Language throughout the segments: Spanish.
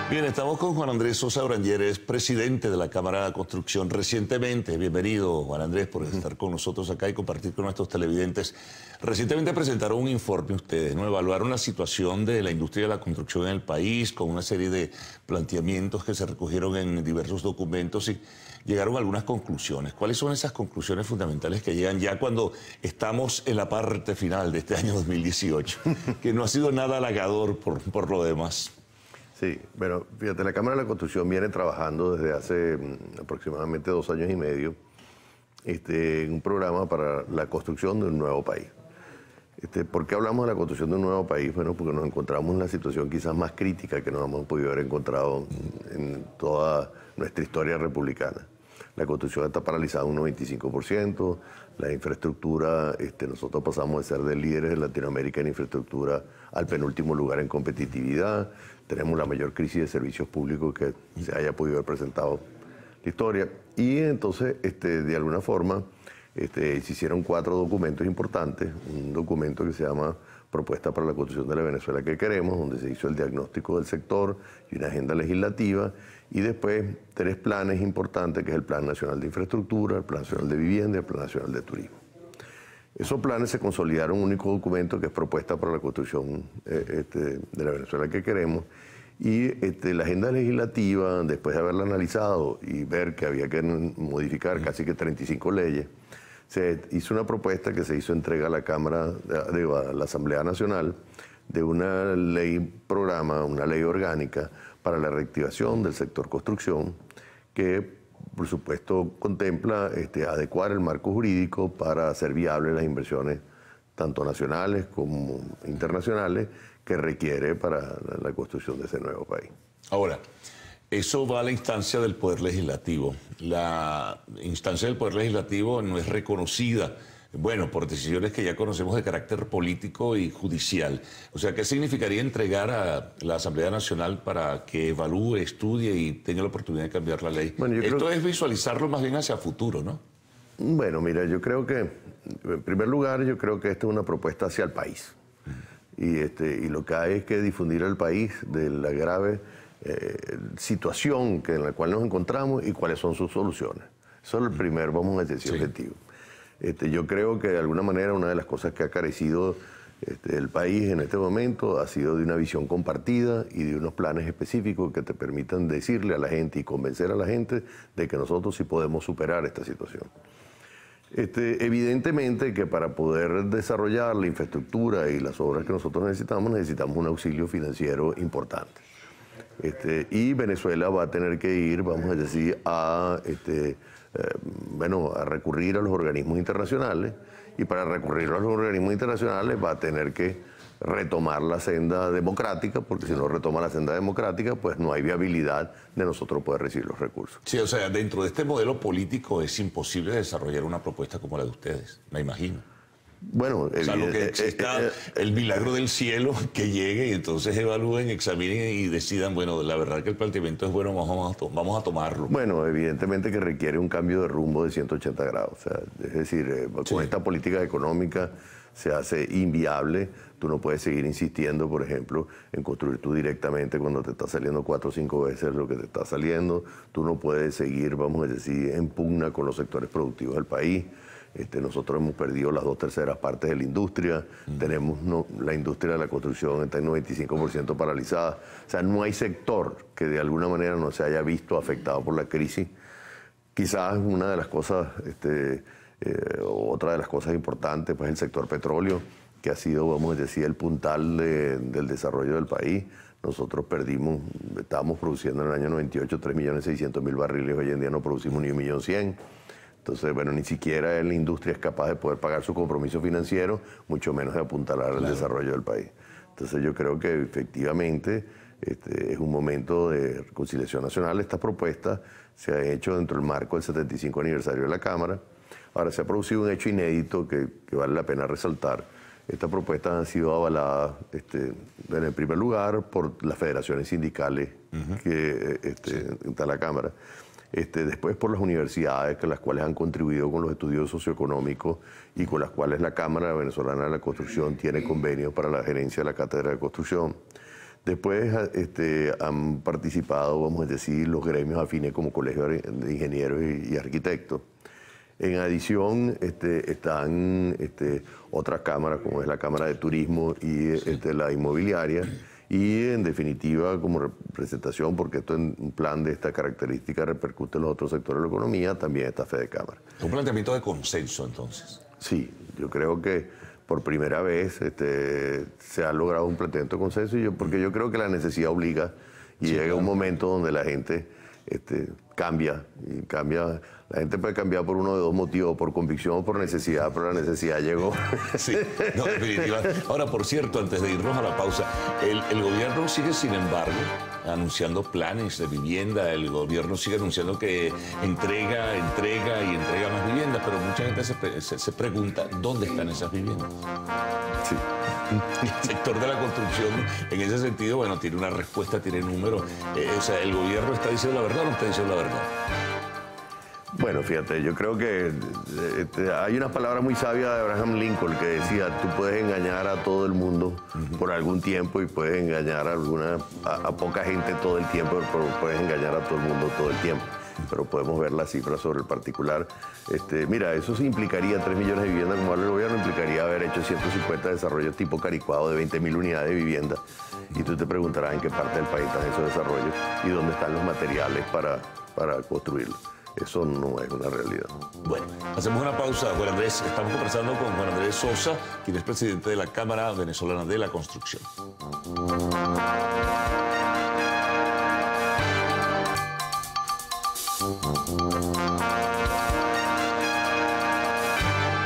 Bien, estamos con Juan Andrés Sosa Orangeres, presidente de la Cámara de Construcción recientemente. Bienvenido, Juan Andrés, por estar con nosotros acá y compartir con nuestros televidentes. Recientemente presentaron un informe ustedes, ¿no? Evaluaron la situación de la industria de la construcción en el país con una serie de planteamientos que se recogieron en diversos documentos y llegaron a algunas conclusiones. ¿Cuáles son esas conclusiones fundamentales que llegan ya cuando estamos en la parte final de este año 2018? Que no ha sido nada halagador por lo demás. Sí, bueno, fíjate, la Cámara de la Construcción viene trabajando desde hace aproximadamente 2 años y medio en un programa para la construcción de un nuevo país. ¿Por qué hablamos de la construcción de un nuevo país? Bueno, porque nos encontramos en la situación quizás más crítica que nos hemos podido haber encontrado en toda nuestra historia republicana. La construcción está paralizada un 95%, la infraestructura, nosotros pasamos de ser de líderes de Latinoamérica en infraestructura al penúltimo lugar en competitividad. Tenemos la mayor crisis de servicios públicos que se haya podido haber presentado en la historia. Y entonces, de alguna forma, se hicieron 4 documentos importantes. Un documento que se llama Propuesta para la Construcción de la Venezuela que queremos, donde se hizo el diagnóstico del sector y una agenda legislativa. Y después 3 planes importantes, que es el Plan Nacional de Infraestructura, el Plan Nacional de Vivienda y el Plan Nacional de Turismo. Esos planes se consolidaron en un único documento que es Propuesta para la Construcción de la Venezuela que queremos. Y la agenda legislativa, después de haberla analizado y ver que había que modificar casi que 35 leyes, se hizo una propuesta que se hizo entrega a la Cámara, a la Asamblea Nacional, de una ley programa, una ley orgánica para la reactivación del sector construcción, que por supuesto contempla adecuar el marco jurídico para hacer viables las inversiones tanto nacionales como internacionales que requiere para la construcción de ese nuevo país. Ahora, eso va a la instancia del Poder Legislativo. La instancia del Poder Legislativo no es reconocida, bueno, por decisiones que ya conocemos de carácter político y judicial. O sea, ¿qué significaría entregar a la Asamblea Nacional para que evalúe, estudie y tenga la oportunidad de cambiar la ley? Bueno, esto es visualizarlo más bien hacia futuro, ¿no? Bueno, mira, yo creo que, en primer lugar, yo creo que esta es una propuesta hacia el país. Y lo que hay es que difundir al país de la grave situación en la cual nos encontramos y cuáles son sus soluciones. Eso es el primer, vamos a decir, objetivo. Yo creo que de alguna manera una de las cosas que ha carecido el país en este momento ha sido de una visión compartida y de unos planes específicos que te permitan decirle a la gente y convencer a la gente de que nosotros sí podemos superar esta situación. Evidentemente que para poder desarrollar la infraestructura y las obras que nosotros necesitamos un auxilio financiero importante. Y Venezuela va a tener que ir, vamos a decir, a recurrir a los organismos internacionales, y para recurrir a los organismos internacionales va a tener que retomar la senda democrática, porque si no retoma la senda democrática, pues no hay viabilidad de nosotros poder recibir los recursos. Sí, o sea, dentro de este modelo político es imposible desarrollar una propuesta como la de ustedes, me imagino. Bueno, salvo que exista el milagro del cielo, que llegue y entonces evalúen, examinen y decidan, bueno, la verdad que el planteamiento es bueno, vamos a tomarlo. Bueno, evidentemente que requiere un cambio de rumbo de 180 grados. O sea, es decir, con esta política económica se hace inviable. Tú no puedes seguir insistiendo, por ejemplo, en construir tú directamente cuando te está saliendo 4 o 5 veces lo que te está saliendo. Tú no puedes seguir, vamos a decir, en pugna con los sectores productivos del país. Nosotros hemos perdido las 2/3 partes de la industria. Tenemos la industria de la construcción está en 95% paralizada. O sea, no hay sector que de alguna manera no se haya visto afectado por la crisis. Quizás una de las cosas, otra de las cosas importantes, pues el sector petróleo, que ha sido, vamos a decir, el puntal del desarrollo del país. Nosotros estábamos produciendo en el año 98 3.600.000 barriles, hoy en día no producimos ni 1.100.000. Entonces, bueno, ni siquiera la industria es capaz de poder pagar su compromiso financiero, mucho menos de apuntalar el desarrollo del país. Entonces, yo creo que efectivamente es un momento de reconciliación nacional. Esta propuesta se ha hecho dentro del marco del 75 aniversario de la Cámara. Ahora, se ha producido un hecho inédito que vale la pena resaltar. Estas propuestas han sido avaladas, en el primer lugar, por las federaciones sindicales que está la Cámara. Después por las universidades, con las cuales han contribuido con los estudios socioeconómicos y con las cuales la Cámara Venezolana de la Construcción tiene convenios para la gerencia de la Cátedra de Construcción. Después han participado, vamos a decir, los gremios afines como Colegio de Ingenieros y Arquitectos. En adición están otras cámaras, como es la Cámara de Turismo y la Inmobiliaria. Y en definitiva, como representación, porque esto en un plan de esta característica repercute en los otros sectores de la economía, también está FEDECámara. Un planteamiento de consenso, entonces. Sí, yo creo que por primera vez se ha logrado un planteamiento de consenso, porque yo creo que la necesidad obliga y sí, llega claro. Un momento donde la gente cambia. La gente puede cambiar por uno de dos motivos, por convicción o por necesidad, pero la necesidad llegó. Sí, no, definitivamente. Ahora, por cierto, antes de irnos a la pausa, el gobierno sigue, sin embargo, anunciando planes de vivienda. El gobierno sigue anunciando que entrega más viviendas, pero mucha gente se pregunta, ¿dónde están esas viviendas? Sí. El sector de la construcción, en ese sentido, bueno, tiene una respuesta, tiene números. O sea, ¿el gobierno está diciendo la verdad o no está diciendo la verdad? Bueno, fíjate, yo creo que hay unas palabras muy sabias de Abraham Lincoln que decía, tú puedes engañar a todo el mundo por algún tiempo y puedes engañar a poca gente todo el tiempo, pero puedes engañar a todo el mundo todo el tiempo. Pero podemos ver las cifras sobre el particular. Mira, eso sí implicaría 3 millones de viviendas como habla el gobierno, implicaría haber hecho 150 desarrollos tipo Caricuado de 20.000 unidades de vivienda. Y tú te preguntarás en qué parte del país están esos desarrollos y dónde están los materiales para construirlos. Eso no es una realidad. Bueno, hacemos una pausa, Juan Andrés. Estamos conversando con Juan Andrés Sosa, quien es presidente de la Cámara Venezolana de la Construcción.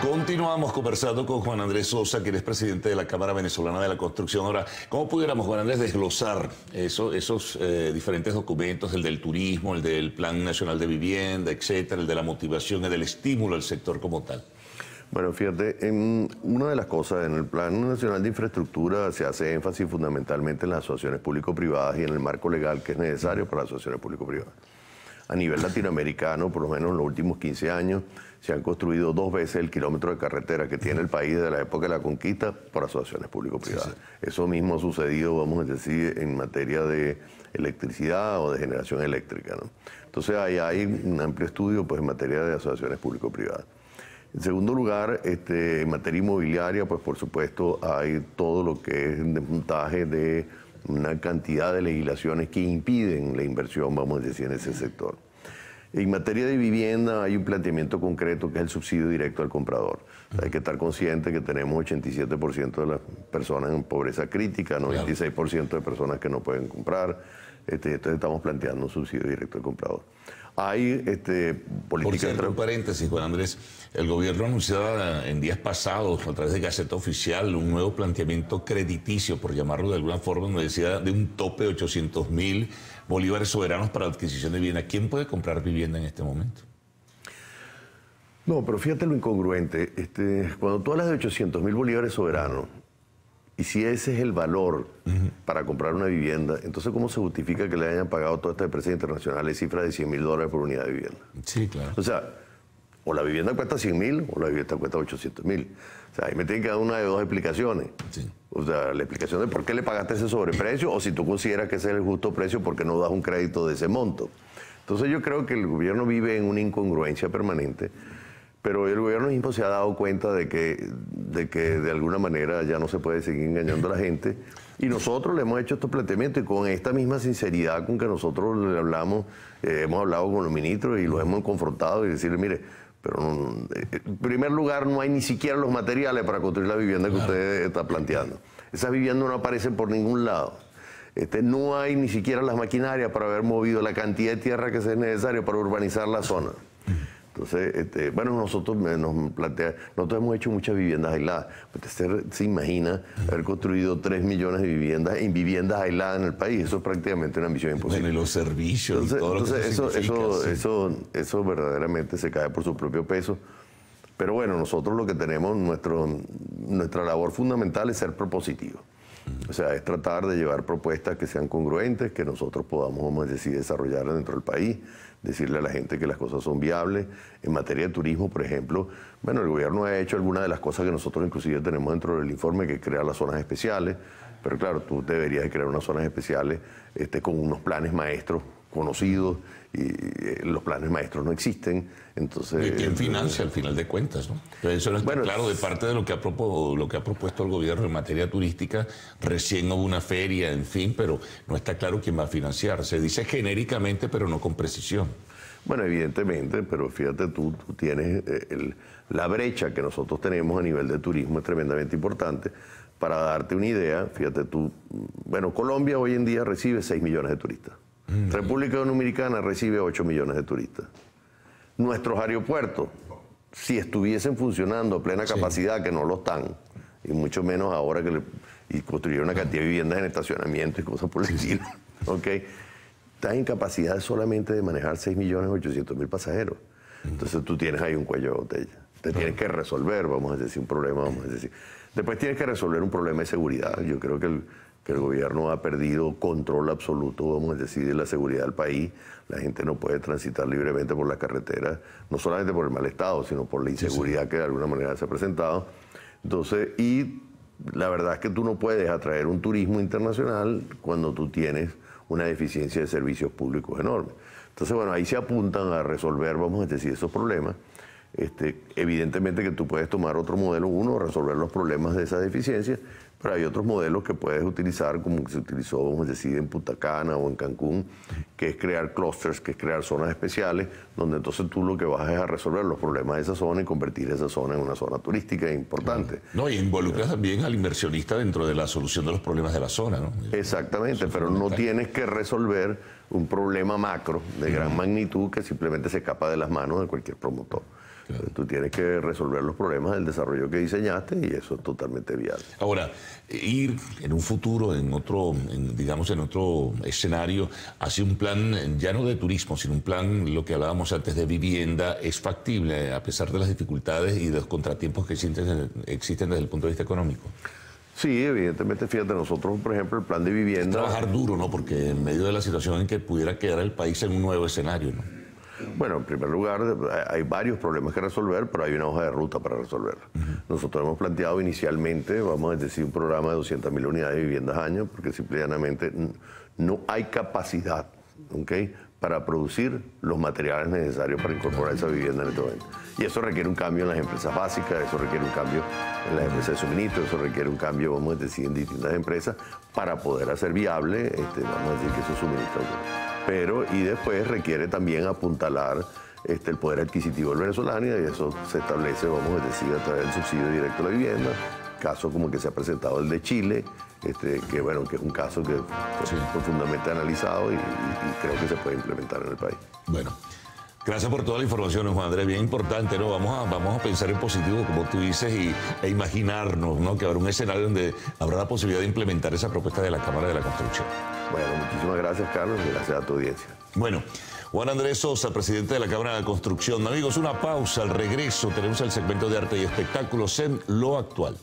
Continuamos conversando con Juan Andrés Sosa, quien es presidente de la Cámara Venezolana de la Construcción. Ahora, ¿cómo pudiéramos, Juan Andrés, desglosar esos diferentes documentos, el del turismo, el del Plan Nacional de Vivienda, etcétera, el de la motivación, el del estímulo al sector como tal? Bueno, fíjate, una de las cosas, en el Plan Nacional de Infraestructura se hace énfasis fundamentalmente en las asociaciones público-privadas y en el marco legal que es necesario para las asociaciones público-privadas. A nivel latinoamericano, por lo menos en los últimos 15 años, se han construido 2 veces el kilómetro de carretera que tiene el país desde la época de la conquista por asociaciones público-privadas. Sí, sí. Eso mismo ha sucedido, vamos a decir, en materia de electricidad o de generación eléctrica, ¿no? Entonces ahí hay un amplio estudio pues, en materia de asociaciones público-privadas. En segundo lugar, en materia inmobiliaria, pues por supuesto hay todo lo que es el desmontaje de una cantidad de legislaciones que impiden la inversión, vamos a decir, en ese sector. En materia de vivienda hay un planteamiento concreto que es el subsidio directo al comprador. O sea, hay que estar consciente que tenemos 87% de las personas en pobreza crítica, 96% de personas que no pueden comprar. Entonces estamos planteando un subsidio directo al comprador. Hay políticas... Por cierto, un paréntesis, Juan Andrés. El gobierno anunciaba en días pasados, a través de Gaceta Oficial, un nuevo planteamiento crediticio, por llamarlo de alguna forma, donde decía de un tope de 800.000 bolívares soberanos para la adquisición de vivienda. ¿Quién puede comprar vivienda en este momento? No, pero fíjate lo incongruente. Cuando tú hablas de 800.000 bolívares soberanos, y si ese es el valor para comprar una vivienda, entonces ¿cómo se justifica que le hayan pagado todas estas empresas internacionales cifras de $100.000 por unidad de vivienda? Sí, claro. O sea, o la vivienda cuesta 100.000 o la vivienda cuesta 800.000. O sea, ahí me tienen que dar una de dos explicaciones. Sí. O sea, la explicación de por qué le pagaste ese sobreprecio o si tú consideras que ese es el justo precio, ¿por qué no das un crédito de ese monto? Entonces yo creo que el gobierno vive en una incongruencia permanente. Pero el gobierno mismo se ha dado cuenta de que de alguna manera ya no se puede seguir engañando a la gente. Y nosotros le hemos hecho estos planteamientos y con esta misma sinceridad con que nosotros le hablamos, hemos hablado con los ministros y los hemos confrontado y decirle, mire, pero en primer lugar no hay ni siquiera los materiales para construir la vivienda que usted está planteando. Esas viviendas no aparecen por ningún lado. No hay ni siquiera las maquinarias para haber movido la cantidad de tierra que sea necesario para urbanizar la zona. Entonces, bueno, nosotros hemos hecho muchas viviendas aisladas. Usted se imagina haber construido 3 millones de viviendas en viviendas aisladas en el país. Eso es prácticamente una misión imposible. Bueno, y los servicios y todo lo que eso verdaderamente se cae por su propio peso. Pero bueno, nosotros lo que tenemos, nuestra labor fundamental es ser propositivos. O sea, es tratar de llevar propuestas que sean congruentes, que nosotros podamos, vamos a decir, desarrollar dentro del país, decirle a la gente que las cosas son viables. En materia de turismo, por ejemplo, bueno, el gobierno ha hecho algunas de las cosas que nosotros inclusive tenemos dentro del informe, que crea las zonas especiales. Pero claro, tú deberías de crear unas zonas especiales con unos planes maestros conocidos, y los planes maestros no existen. Entonces, ¿y quién financia al final de cuentas, no? Pero eso no está claro de parte de lo que ha propuesto el gobierno en materia turística. Recién hubo una feria, en fin, pero no está claro quién va a financiar. Se dice genéricamente, pero no con precisión. Bueno, evidentemente, pero fíjate, tú tienes la brecha que nosotros tenemos a nivel de turismo es tremendamente importante. Para darte una idea, fíjate tú, bueno, Colombia hoy en día recibe 6 millones de turistas. República Dominicana recibe 8 millones de turistas. Nuestros aeropuertos, si estuviesen funcionando a plena capacidad, que no lo están, y mucho menos ahora que construyeron una cantidad de viviendas en estacionamiento y cosas por el estilo, ¿ok? Están en capacidad solamente de manejar 6.800.000 pasajeros. Entonces tú tienes ahí un cuello de botella. Te tienes que resolver, vamos a decir, un problema, vamos a decir. Después tienes que resolver un problema de seguridad. Yo creo que el gobierno ha perdido control absoluto, vamos a decir, de la seguridad del país. La gente no puede transitar libremente por las carreteras, no solamente por el mal estado, sino por la inseguridad que de alguna manera se ha presentado. Entonces, y la verdad es que tú no puedes atraer un turismo internacional cuando tú tienes una deficiencia de servicios públicos enorme. Entonces, bueno, ahí se apuntan a resolver, vamos a decir, esos problemas. Evidentemente que tú puedes tomar otro modelo, uno, resolver los problemas de esa deficiencia, pero hay otros modelos que puedes utilizar, como se utilizó, vamos a decir, en Punta Cana o en Cancún, que es crear clusters, que es crear zonas especiales, donde entonces tú lo que vas es a resolver los problemas de esa zona y convertir esa zona en una zona turística importante. No, y involucras también al inversionista dentro de la solución de los problemas de la zona, ¿no? Exactamente, pero no tienes que resolver un problema macro de gran magnitud que simplemente se escapa de las manos de cualquier promotor. Claro. Tú tienes que resolver los problemas del desarrollo que diseñaste y eso es totalmente viable. Ahora, ir en un futuro, digamos en otro escenario, hacia un plan ya no de turismo, sino un plan, lo que hablábamos antes, de vivienda, ¿es factible a pesar de las dificultades y de los contratiempos que existen desde el punto de vista económico? Sí, evidentemente, fíjate, nosotros, por ejemplo, el plan de vivienda... Es trabajar duro, ¿no? Porque en medio de la situación en que pudiera quedar el país en un nuevo escenario, ¿no? Bueno, en primer lugar, hay varios problemas que resolver, pero hay una hoja de ruta para resolverlos. Nosotros hemos planteado inicialmente, vamos a decir, un programa de 200.000 unidades de viviendas año, porque simplemente no hay capacidad, ¿okay?, para producir los materiales necesarios para incorporar esa vivienda en este momento. Y eso requiere un cambio en las empresas básicas, eso requiere un cambio en las empresas de suministro, eso requiere un cambio, vamos a decir, en distintas empresas para poder hacer viable, vamos a decir, que esos suministros. Pero, y después requiere también apuntalar el poder adquisitivo del venezolano, y eso se establece, vamos a decir, a través del subsidio directo a la vivienda, caso como que se ha presentado el de Chile, que bueno, que es un caso que fue profundamente analizado y creo que se puede implementar en el país. Bueno, gracias por toda la información, Juan Andrés, bien importante, ¿no? Vamos a pensar en positivo, como tú dices, e imaginarnos, ¿no?, que habrá un escenario donde habrá la posibilidad de implementar esa propuesta de la Cámara de la Construcción. Bueno, muchísimas gracias, Carlos, y gracias a tu audiencia. Bueno, Juan Andrés Sosa, presidente de la Cámara de la Construcción. Amigos, una pausa. Al regreso tenemos el segmento de arte y espectáculos en Lo Actual.